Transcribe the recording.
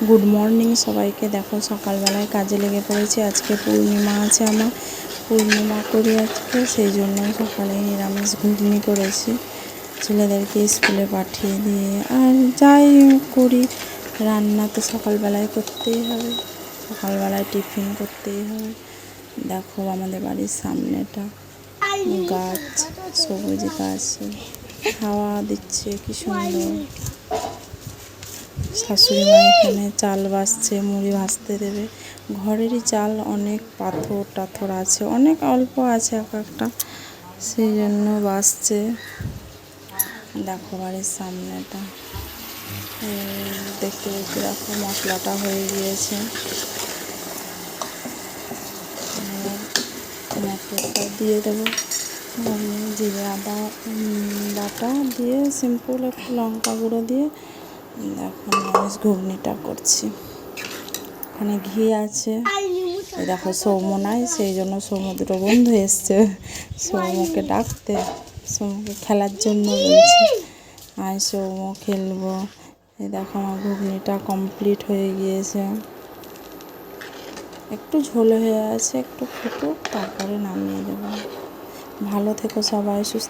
Good morning সবাইকে। দেখো সকালবেলায় কাজে লেগে পড়েছি। আজকে পূর্ণিমা আছে, আমার পূর্ণিমা করি আজকে, সেই জন্য সকালে নিরামিষ ঘুগনি করেছি। ছেলেদেরকে স্কুলে পাঠিয়ে দিয়ে আর যাই করি, রান্না তো সকালবেলায় করতেই হবে, সকালবেলায় টিফিন করতেই হবে। দেখো আমাদের বাড়ির সামনেটা গাছ, সবুজ গাছ, হাওয়া দিচ্ছে কি সুন্দর। শাশুড়ি মা এখানে চাল বাছছে, মুড়ি ভাজতে দেবে। ঘরেরই চাল, অনেক পাথর টাথর আছে, অনেক অল্প আছে এক একটা, সেই জন্য বাছছে। দেখো বাড়ির সামনেটা দেখতে দেখতে দেখো মশলাটা হয়ে গিয়েছে। মশলাটা দিয়ে দেবো, জিরে আদা বাটা দিয়ে সিম্পল একটু লঙ্কা গুঁড়ো দিয়ে দেখো নিরামিষ ঘুগনিটা করছি। ওখানে ঘি আছে, দেখো সৌম নাই, সেই জন্য সৌম দুটো বন্ধু এসছে সৌমকে ডাকতে, সৌমকে খেলার জন্য বলছে আয় সৌম খেলবো। এই দেখো আমার ঘুগনিটা কমপ্লিট হয়ে গিয়েছে, একটু ঝোল হয়ে আছে, একটু ফুটুক তারপরে নামিয়ে দেবো। ভালো থেকো সবাই, সুস্থ।